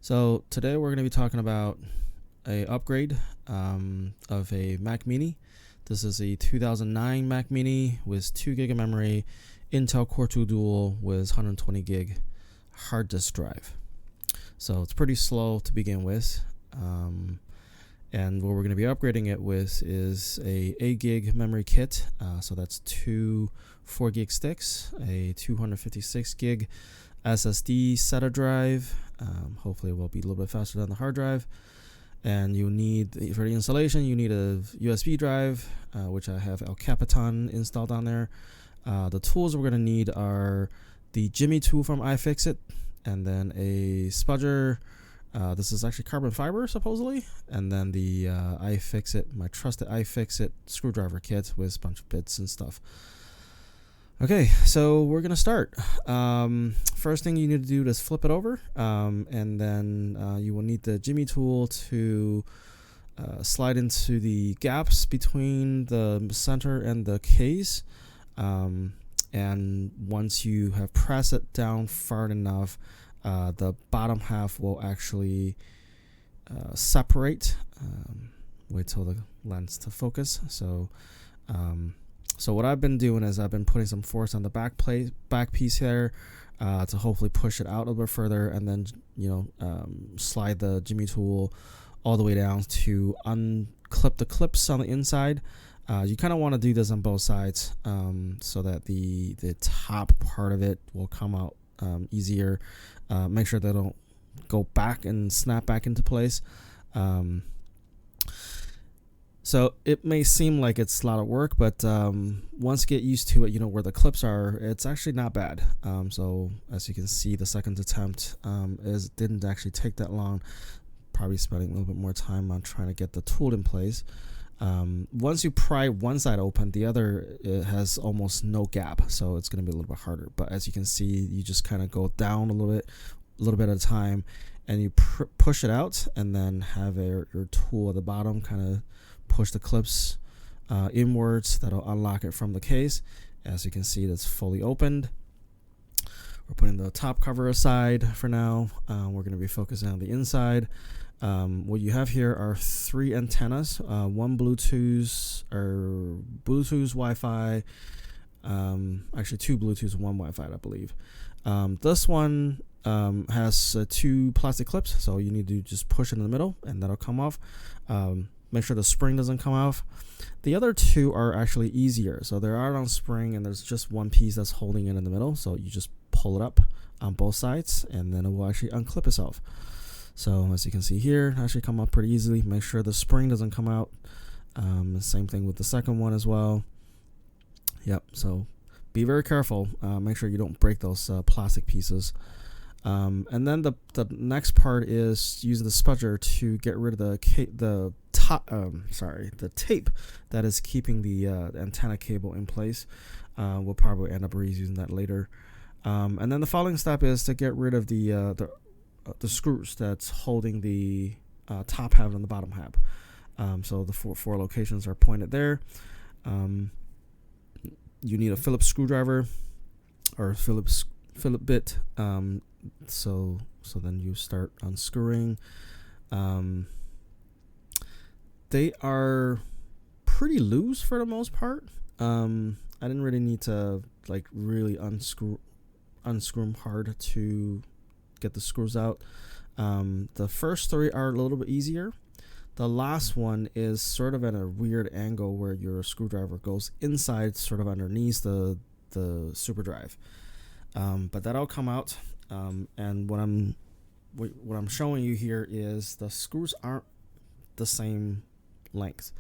So today we're going to be talking about a upgrade of a Mac Mini. This is a 2009 Mac Mini with 2 gig of memory, Intel Core 2 Dual with 120 gig hard disk drive. So it's pretty slow to begin with. And what we're going to be upgrading it with is a 8 gig memory kit. So that's 2 4 gig sticks, a 256 gig SSD SATA drive. Hopefully it will be a little bit faster than the hard drive. And you need, for the installation, you need a USB drive, which I have El Capitan installed on there. The tools we're going to need are the Jimmy tool from iFixit, and then a spudger. This is actually carbon fiber, supposedly. And then the iFixit, my trusted iFixit screwdriver kit with a bunch of bits and stuff. Okay, so we're going to start. First thing you need to do is flip it over, and then you will need the Jimmy tool to slide into the gaps between the center and the case. And once you have pressed it down far enough, the bottom half will actually separate. Wait till the lens to focus. So what I've been doing is I've been putting some force on the back piece here to hopefully push it out a little bit further, and then slide the Jimmy tool all the way down to unclip the clips on the inside. You kind of want to do this on both sides so that the top part of it will come out easier. Make sure they don't go back and snap back into place. So it may seem like it's a lot of work, but once you get used to it, where the clips are, it's actually not bad. So as you can see, the second attempt didn't actually take that long. Probably spending a little bit more time on trying to get the tool in place. Once you pry one side open, the other it has almost no gap, so it's going to be a little bit harder. But as you can see, you just kind of go down a little bit at a time, and you push it out, and then have your tool at the bottom kind of push the clips inwards. That'll unlock it from the case. As you can see, that's fully opened. We're putting the top cover aside for now. We're going to be focusing on the inside. What you have here are 3 antennas, one Bluetooth Wi-Fi, actually 2 Bluetooth, 1 Wi-Fi, I believe. This one has 2 plastic clips, so you need to just push it in the middle, and that'll come off. Make sure the spring doesn't come off. The other 2 are actually easier. So they're out on spring, and there's just one piece that's holding it in the middle. So you just pull it up on both sides, and then it will actually unclip itself. So as you can see here, it actually come up pretty easily. Make sure the spring doesn't come out. Same thing with the second one as well. Yep, so be very careful. Make sure you don't break those plastic pieces. And then the next part is using the spudger to get rid of the tape that is keeping the antenna cable in place. We'll probably end up reusing that later. And then the following step is to get rid of the screws that's holding the top half and the bottom half. So the four locations are pointed there. You need a Phillips screwdriver or Phillips bit. So then you start unscrewing. They are pretty loose for the most part. I didn't really need to really unscrew them hard to get the screws out. The first 3 are a little bit easier. The last one is sort of at a weird angle where your screwdriver goes inside, sort of underneath the super drive. But that'll come out. And what I'm showing you here is the screws aren't the same length.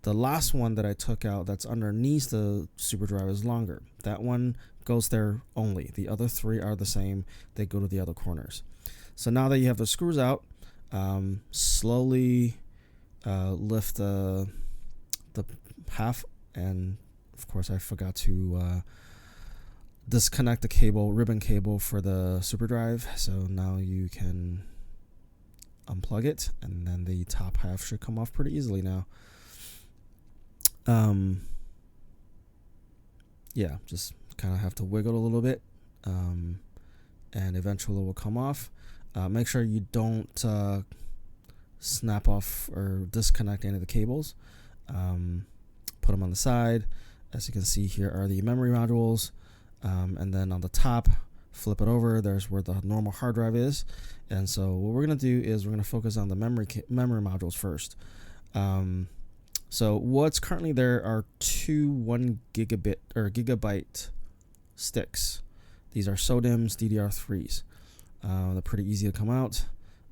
The last one that I took out that's underneath the super drive is longer. That one goes there only. The other 3 are the same. They go to the other corners. So now that you have the screws out, slowly lift the half, and of course I forgot to disconnect the ribbon cable for the super drive. So now you can unplug it, and then the top half should come off pretty easily now. Yeah, just kind of have to wiggle a little bit, and eventually it will come off. Make sure you don't snap off or disconnect any of the cables. Put them on the side. As you can see, here are the memory modules, and then on the top, flip it over. There's where the normal hard drive is. And so what we're going to do is we're going to focus on the memory modules first. So what's currently there are two 1 gigabit or gigabyte sticks. These are SODIMMs DDR3s. They're pretty easy to come out.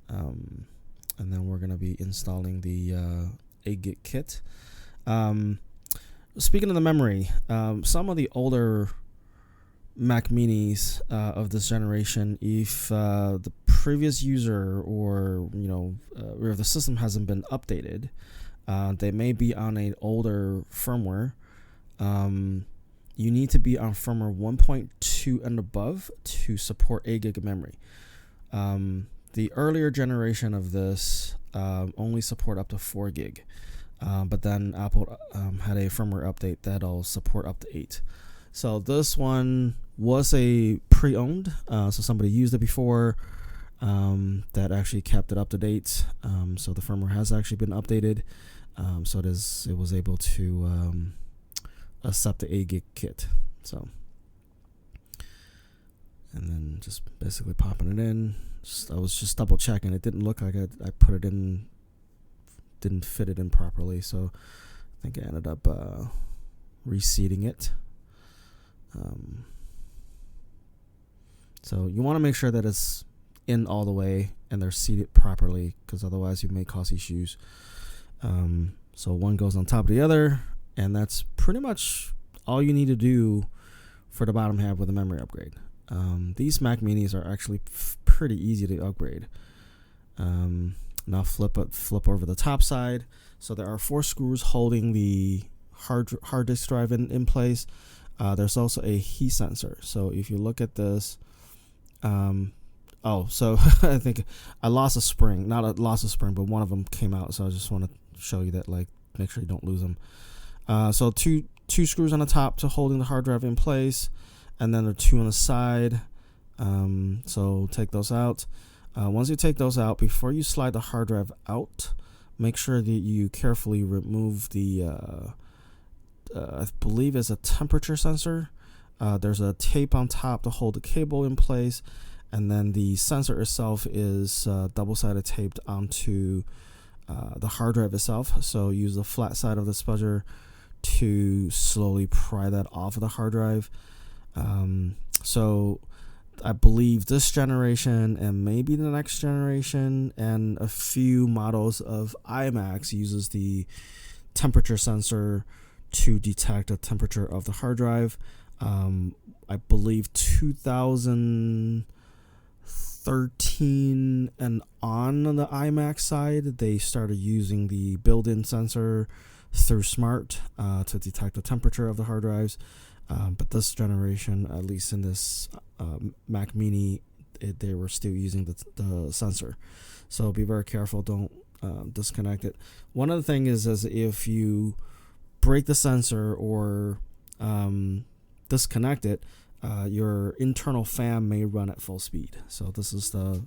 And then we're going to be installing the 8GB kit. Speaking of the memory, some of the older Mac Minis of this generation, if the previous user or or if the system hasn't been updated, they may be on an older firmware. You need to be on firmware 1.2 and above to support 8GB of memory. The earlier generation of this only support up to 4GB. But then Apple had a firmware update that'll support up to 8. So this one was a pre-owned, so somebody used it before that actually kept it up to date. So the firmware has actually been updated, so it was able to accept the 8GB kit. So, and then just basically popping it in. I was just double checking. It didn't look like I put it in. Didn't fit it in properly, so I think I ended up reseating it. So you want to make sure that it's in all the way and they're seated properly, because otherwise you may cause issues. So one goes on top of the other, and that's pretty much all you need to do for the bottom half with a memory upgrade. These Mac Minis are actually pretty easy to upgrade. Now flip over the top side. So there are 4 screws holding the hard disk drive in place. There's also a heat sensor. So if you look at this, so I think I lost a spring. Not a loss of spring, but one of them came out. So I just want to show you that, like, make sure you don't lose them. So two screws on the top to holding the hard drive in place, and then there are 2 on the side. So take those out. Once you take those out, before you slide the hard drive out, make sure that you carefully remove the, I believe it's a temperature sensor. There's a tape on top to hold the cable in place, and then the sensor itself is double-sided taped onto the hard drive itself. So use the flat side of the spudger to slowly pry that off of the hard drive. So I believe this generation and maybe the next generation and a few models of iMacs uses the temperature sensor to detect the temperature of the hard drive. I believe 2013 and on the iMac side, they started using the built-in sensor through Smart to detect the temperature of the hard drives. But this generation, at least in this Mac Mini, they were still using the sensor. So be very careful. Don't disconnect it. One other thing is if you break the sensor or disconnect it, your internal fan may run at full speed. So this is the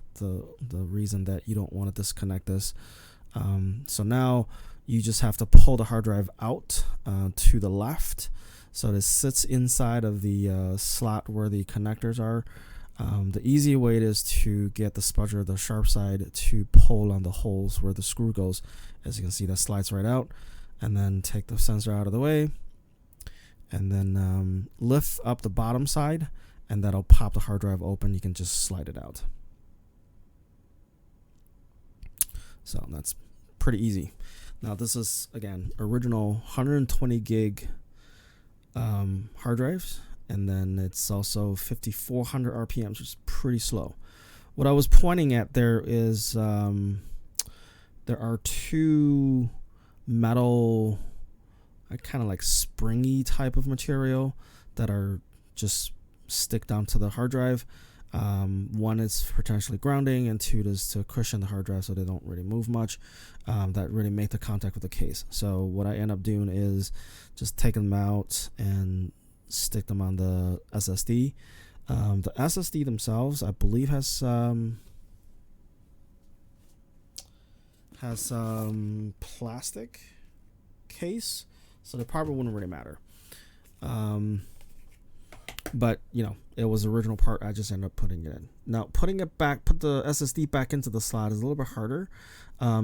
reason that you don't want to disconnect this. So now you just have to pull the hard drive out to the left. So this sits inside of the slot where the connectors are. The easy way is to get the spudger, the sharp side, to pull on the holes where the screw goes. As you can see, that slides right out. And then take the sensor out of the way. And then lift up the bottom side, and that'll pop the hard drive open. You can just slide it out. So that's pretty easy. Now this is, again, original 120 gig hard drives, and then it's also 5400 RPMs, which is pretty slow. What I was pointing at there is there are 2 metal, kind of like springy type of material that are just stick down to the hard drive. One is potentially grounding, and 2 is to cushion the hard drive so they don't really move much. That really make the contact with the case. So what I end up doing is just taking them out and stick them on the SSD. The SSD themselves, I believe, has has some plastic case, so the probably wouldn't really matter. But it was the original part. I just ended up putting it in. Now putting it back, put the SSD back into the slot is a little bit harder,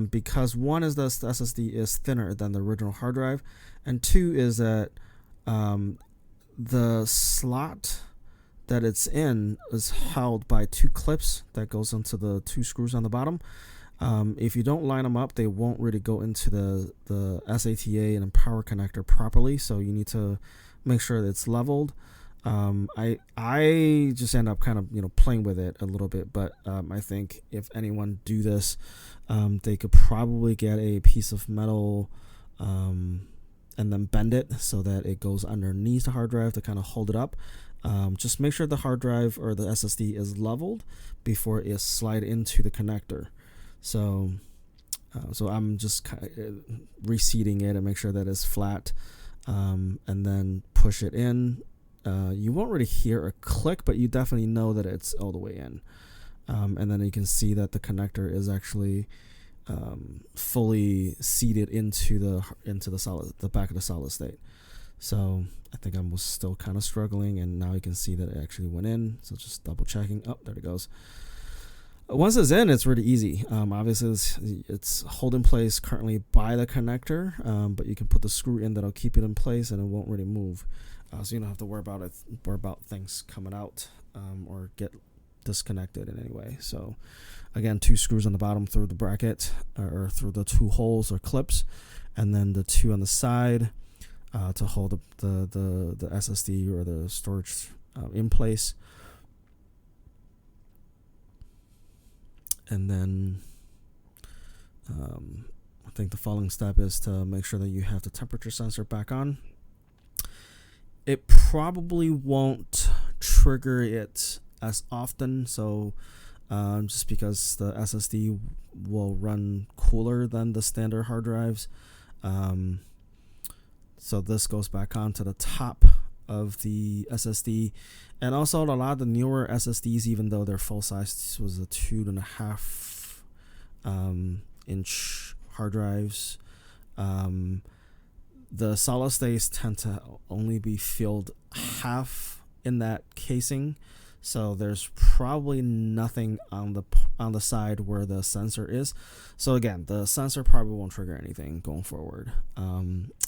because one is the SSD is thinner than the original hard drive, and two is that the slot that it's in is held by two clips that goes into the two screws on the bottom. If you don't line them up, they won't really go into the SATA and power connector properly. So you need to make sure that it's leveled. I just end up kind of playing with it a little bit, but I think if anyone do this, they could probably get a piece of metal and then bend it so that it goes underneath the hard drive to kind of hold it up. Just make sure the hard drive or the SSD is leveled before it slide into the connector. So I'm just reseating it and make sure that it's flat, and then push it in. You won't really hear a click, but you definitely know that it's all the way in. And then you can see that the connector is actually fully seated into the back of the solid state. So I think I was still kind of struggling, and now you can see that it actually went in. So just double checking. Oh, there it goes. Once it's in, it's really easy. Obviously, it's held in place currently by the connector, but you can put the screw in that'll keep it in place, and it won't really move. So you don't have to worry about things coming out or get disconnected in any way. So again, two screws on the bottom through the bracket or through the two holes or clips, and then the two on the side to hold the SSD or the storage in place. And then I think the following step is to make sure that you have the temperature sensor back on. It probably won't trigger it as often, so just because the SSD will run cooler than the standard hard drives. So this goes back on to the top of the SSD, and also a lot of the newer SSDs, even though their full size was a 2.5 inch hard drives, the solid states tend to only be filled half in that casing, so there's probably nothing on the side where the sensor is. So again, the sensor probably won't trigger anything going forward.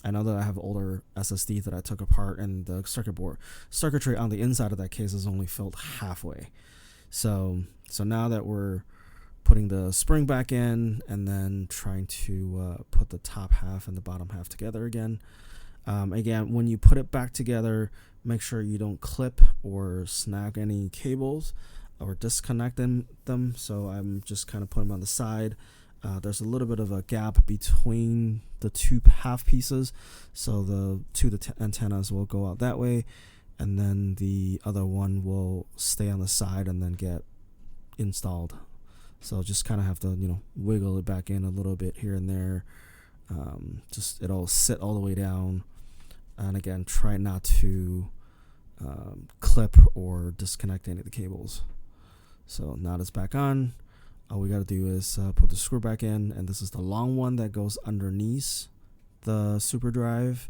I know that I have older SSD that I took apart, and the circuitry on the inside of that case is only filled halfway. So now that we're putting the spring back in and then trying to put the top half and the bottom half together again. Again, when you put it back together, make sure you don't clip or snag any cables or disconnect them. So I'm just kind of putting them on the side. There's a little bit of a gap between the two half pieces, so the antennas will go out that way, and then the other one will stay on the side and then get installed. So just kind of have to wiggle it back in a little bit here and there. Just it'll sit all the way down, and again, try not to clip or disconnect any of the cables. So now it's back on. All we got to do is put the screw back in, and this is the long one that goes underneath the super drive.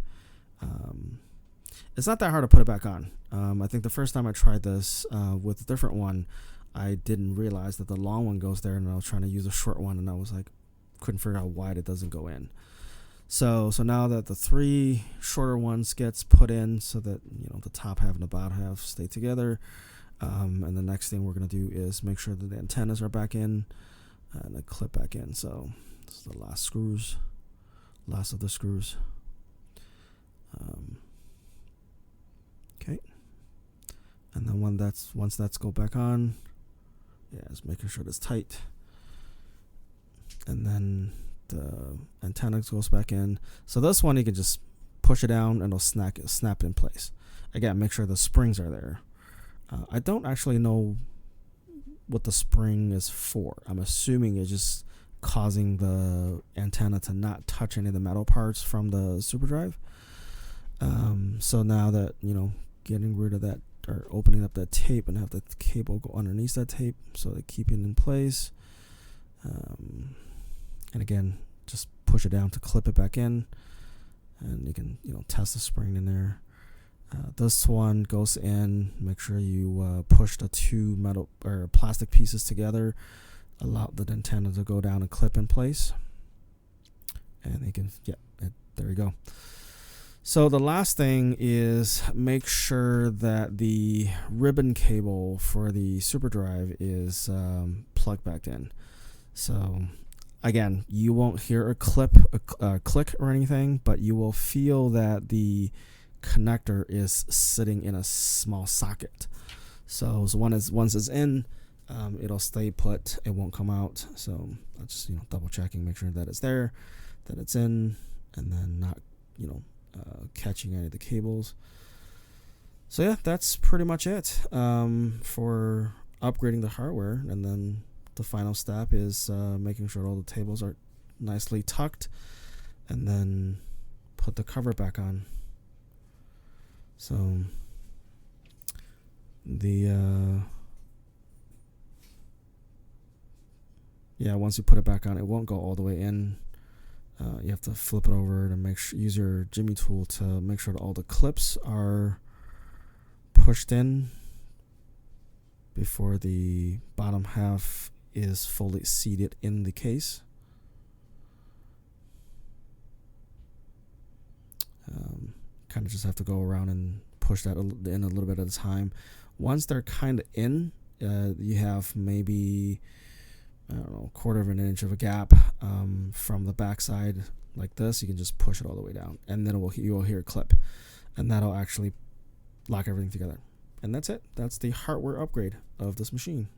It's not that hard to put it back on. I think the first time I tried this with a different one, I didn't realize that the long one goes there, and I was trying to use a short one, and I was like, couldn't figure out why it doesn't go in. So now that the three shorter ones gets put in, so that the top half and the bottom half stay together, and the next thing we're gonna do is make sure that the antennas are back in and the clip back in. So this is the last of the screws. Okay, and then once that's go back on, just making sure it's tight, and then the antenna goes back in. So this one you can just push it down and it'll snap in place. Again, make sure the springs are there. I don't actually know what the spring is for. I'm assuming it's just causing the antenna to not touch any of the metal parts from the super drive. So now that getting rid of that, or opening up that tape and have the cable go underneath that tape so they keep it in place. And again, just push it down to clip it back in, and you can test the spring in there. This one goes in. Make sure you push the two metal or plastic pieces together. Allow the antenna to go down and clip in place. And you can, there you go. So the last thing is make sure that the ribbon cable for the SuperDrive is plugged back in. So again, you won't hear a click or anything, but you will feel that the connector is sitting in a small socket. So once it's in, it'll stay put. It won't come out. So I'm just double checking, make sure that it's there, that it's in, and then not catching any of the cables. So yeah, that's pretty much it for upgrading the hardware. And then the final step is making sure all the cables are nicely tucked, and then put the cover back on. So once you put it back on, it won't go all the way in. You have to flip it over to use your Jimmy tool to make sure that all the clips are pushed in before the bottom half is fully seated in the case. Kind of just have to go around and push that in a little bit at a time. Once they're kind of in, you have maybe, I don't know, 1/4 of an inch of a gap from the backside like this. You can just push it all the way down, and then you will hear a clip, and that'll actually lock everything together. And that's it. That's the hardware upgrade of this machine.